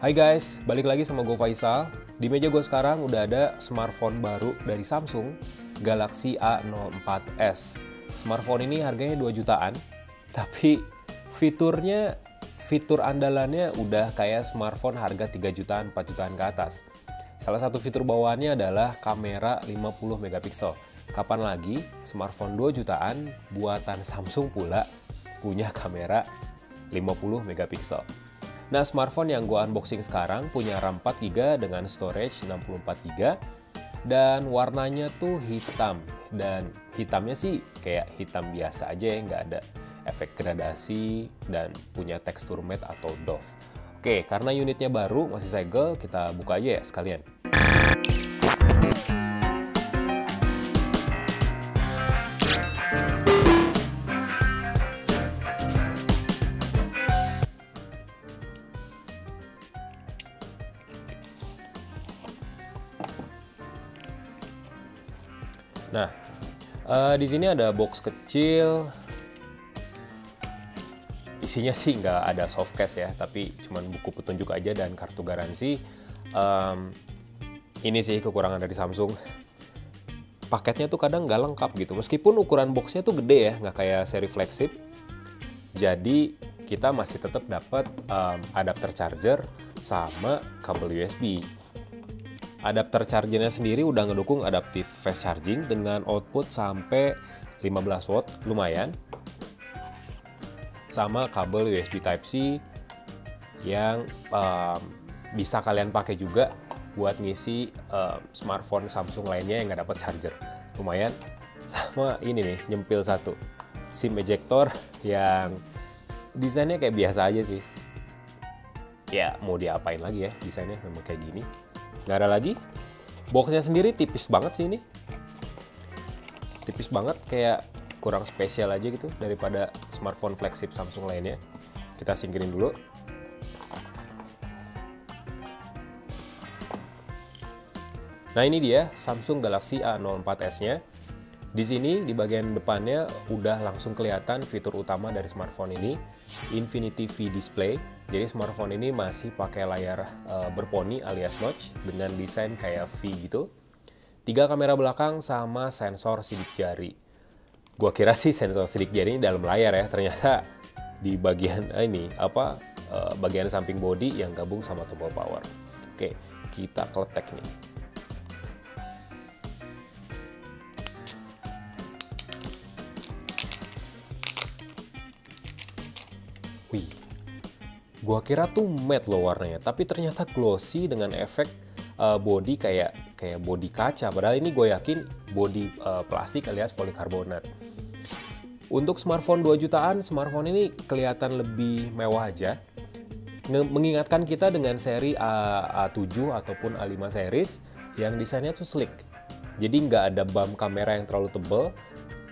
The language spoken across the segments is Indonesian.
Hai guys, balik lagi sama gue Faisal. Di meja gue sekarang udah ada smartphone baru dari Samsung, Galaxy A04s. Smartphone ini harganya 2 jutaan, tapi fitur andalannya udah kayak smartphone harga 3 jutaan, 4 jutaan ke atas. Salah satu fitur bawaannya adalah kamera 50 megapiksel. Kapan lagi smartphone 2 jutaan buatan Samsung pula punya kamera 50 megapiksel. Nah, smartphone yang gue unboxing sekarang punya RAM 4GB dengan storage 64GB dan warnanya tuh hitam. Dan hitamnya sih kayak hitam biasa aja ya, nggak ada efek gradasi dan punya tekstur matte atau doff. Oke, karena unitnya baru, masih segel, kita buka aja ya sekalian. Nah, di sini ada box kecil. Isinya sih nggak ada softcase ya, tapi cuman buku petunjuk aja dan kartu garansi. Ini sih kekurangan dari Samsung. Paketnya tuh kadang nggak lengkap gitu. Meskipun ukuran boxnya tuh gede ya, nggak kayak seri flagship. Jadi kita masih tetap dapat adapter charger sama kabel USB. Adapter chargernya sendiri udah ngedukung adaptive fast charging dengan output sampai 15 watt, lumayan. Sama kabel USB Type-C yang bisa kalian pakai juga buat ngisi smartphone Samsung lainnya yang nggak dapat charger. Lumayan. Sama ini nih, nyempil satu. SIM ejector yang desainnya kayak biasa aja sih. Ya, mau diapain lagi ya, desainnya memang kayak gini. Nggak ada lagi. Boxnya sendiri tipis banget sih ini. Tipis banget, kayak kurang spesial aja gitu daripada smartphone flagship Samsung lainnya. Kita singkirin dulu. Nah, ini dia Samsung Galaxy A04s-nya. Di sini di bagian depannya udah langsung kelihatan fitur utama dari smartphone ini, Infinity V Display. Jadi smartphone ini masih pakai layar berponi alias notch dengan desain kayak V gitu. 3 kamera belakang sama sensor sidik jari. Gua kira sih sensor sidik jari ini dalam layar ya, ternyata di bagian bagian samping bodi yang gabung sama tombol power. Oke, kita kletek nih. Wih, gua kira tuh matte loh warnanya, tapi ternyata glossy dengan efek body kayak body kaca. Padahal ini gue yakin body plastik alias polikarbonat. Untuk smartphone 2 jutaan, smartphone ini kelihatan lebih mewah aja. Mengingatkan kita dengan seri A7 ataupun A5 series yang desainnya tuh sleek. Jadi nggak ada bump kamera yang terlalu tebal,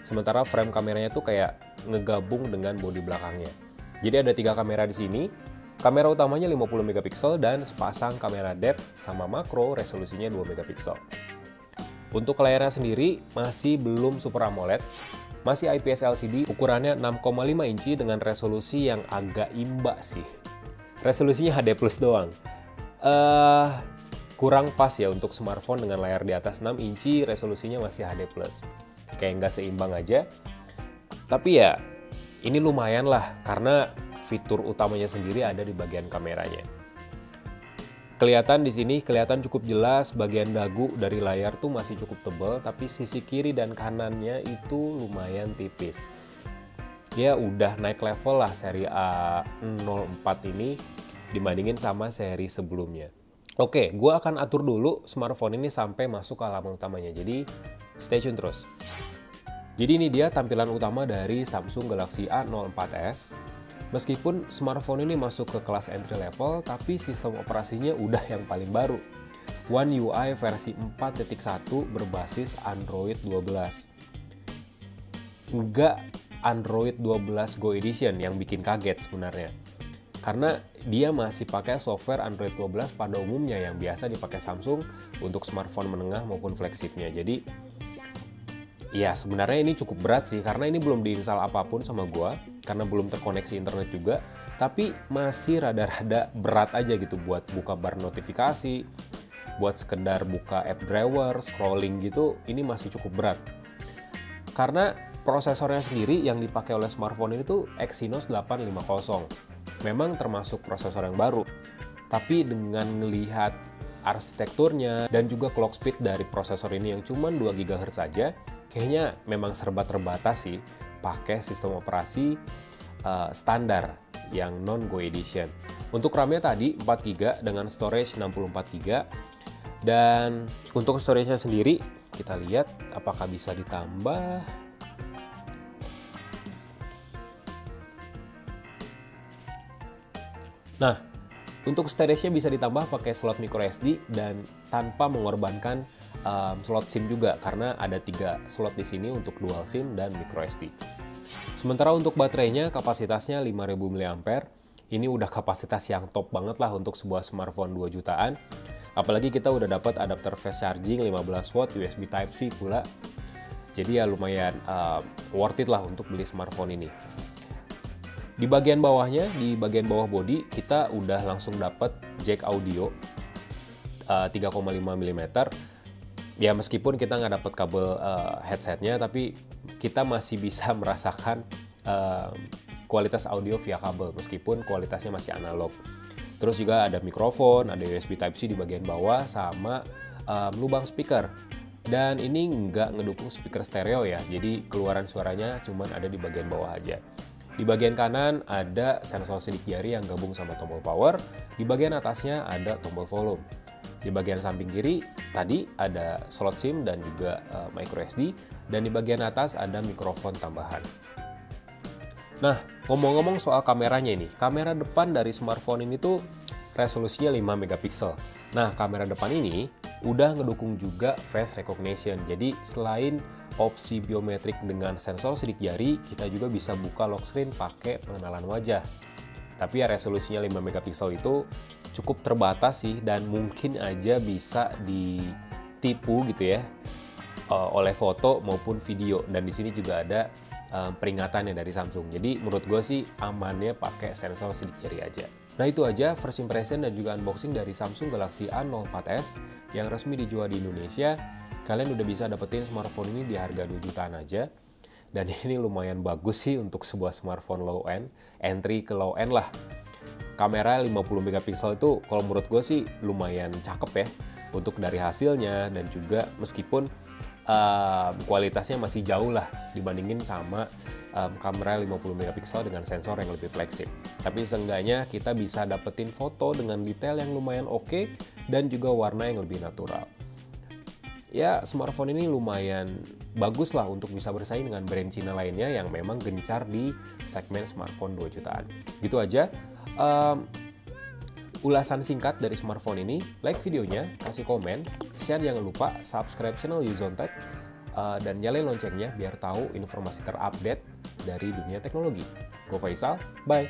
sementara frame kameranya tuh kayak ngegabung dengan bodi belakangnya. Jadi ada 3 kamera di sini. Kamera utamanya 50 megapiksel dan sepasang kamera depth sama makro resolusinya 2 megapiksel. Untuk layarnya sendiri masih belum Super AMOLED, masih IPS LCD, ukurannya 6,5 inci dengan resolusi yang agak imba sih. Resolusinya HD plus doang. Kurang pas ya untuk smartphone dengan layar di atas 6 inci, resolusinya masih HD plus. Kayak nggak seimbang aja. Tapi ya, ini lumayan lah, karena fitur utamanya sendiri ada di bagian kameranya. Kelihatan di sini, kelihatan cukup jelas bagian dagu dari layar tuh masih cukup tebal, tapi sisi kiri dan kanannya itu lumayan tipis. Ya udah naik level lah seri A04 ini dibandingin sama seri sebelumnya. Oke, gue akan atur dulu smartphone ini sampai masuk ke halaman utamanya, jadi stay tune terus. Jadi ini dia tampilan utama dari Samsung Galaxy A04s. Meskipun smartphone ini masuk ke kelas entry level, tapi sistem operasinya udah yang paling baru. One UI versi 4.1 berbasis Android 12. Nggak Android 12 Go Edition yang bikin kaget sebenarnya. Karena dia masih pakai software Android 12 pada umumnya yang biasa dipakai Samsung untuk smartphone menengah maupun flagshipnya. Jadi ya sebenarnya ini cukup berat sih, karena ini belum diinstal apapun sama gua, karena belum terkoneksi internet juga. tapi masih rada-rada berat aja gitu buat buka bar notifikasi, buat sekedar buka app drawer, scrolling gitu, ini masih cukup berat. Karena prosesornya sendiri yang dipakai oleh smartphone ini tuh Exynos 850. Memang termasuk prosesor yang baru, tapi dengan melihat arsitekturnya dan juga clock speed dari prosesor ini yang cuma 2 GHz saja, kayaknya memang serba terbatas sih pakai sistem operasi standar yang non-Go Edition. Untuk RAM-nya tadi 4 GB dengan storage 64 GB. Dan untuk storage-nya sendiri kita lihat apakah bisa ditambah. Nah, untuk storage-nya bisa ditambah pakai slot microSD dan tanpa mengorbankan slot SIM juga, karena ada 3 slot di sini untuk dual SIM dan microSD. Sementara untuk baterainya kapasitasnya 5000 mAh. Ini udah kapasitas yang top banget lah untuk sebuah smartphone 2 jutaan. Apalagi kita udah dapat adapter fast charging 15 watt USB Type-C pula. Jadi ya lumayan worth it lah untuk beli smartphone ini. Di bagian bawahnya, di bagian bawah bodi, kita udah langsung dapat jack audio 3,5 mm. Ya meskipun kita nggak dapat kabel headsetnya, tapi kita masih bisa merasakan kualitas audio via kabel, meskipun kualitasnya masih analog. Terus juga ada mikrofon, ada USB Type-C di bagian bawah, sama lubang speaker. Dan ini nggak ngedukung speaker stereo ya, jadi keluaran suaranya cuma ada di bagian bawah aja. Di bagian kanan ada sensor sidik jari yang gabung sama tombol power. Di bagian atasnya ada tombol volume. Di bagian samping kiri tadi ada slot SIM dan juga microSD. Dan di bagian atas ada mikrofon tambahan. Nah, ngomong-ngomong soal kameranya ini. Kamera depan dari smartphone ini tuh resolusinya 5 megapiksel. Nah, kamera depan ini udah ngedukung juga face recognition. Jadi selain opsi biometrik dengan sensor sidik jari, kita juga bisa buka lock screen pakai pengenalan wajah. Tapi ya resolusinya 5 megapiksel itu cukup terbatas sih, dan mungkin aja bisa ditipu gitu ya oleh foto maupun video. Dan di sini juga ada peringatannya dari Samsung. Jadi menurut gue sih amannya pakai sensor sidik jari aja. Nah itu aja first impression dan juga unboxing dari Samsung Galaxy A04s yang resmi dijual di Indonesia. Kalian udah bisa dapetin smartphone ini di harga 2 jutaan aja. Dan ini lumayan bagus sih untuk sebuah smartphone low end, entry ke low end lah. Kamera 50 megapiksel itu kalau menurut gue sih lumayan cakep ya untuk dari hasilnya, dan juga meskipun kualitasnya masih jauh lah dibandingin sama kamera 50 megapiksel dengan sensor yang lebih flagship. Tapi seenggaknya kita bisa dapetin foto dengan detail yang lumayan oke dan juga warna yang lebih natural. Ya, smartphone ini lumayan bagus lah untuk bisa bersaing dengan brand Cina lainnya yang memang gencar di segmen smartphone 2 jutaan. Gitu aja ulasan singkat dari smartphone ini. Like videonya, kasih komen, share, jangan lupa subscribe channel Yuzon Tech, dan nyalain loncengnya biar tahu informasi terupdate dari dunia teknologi. Go Faisal, bye!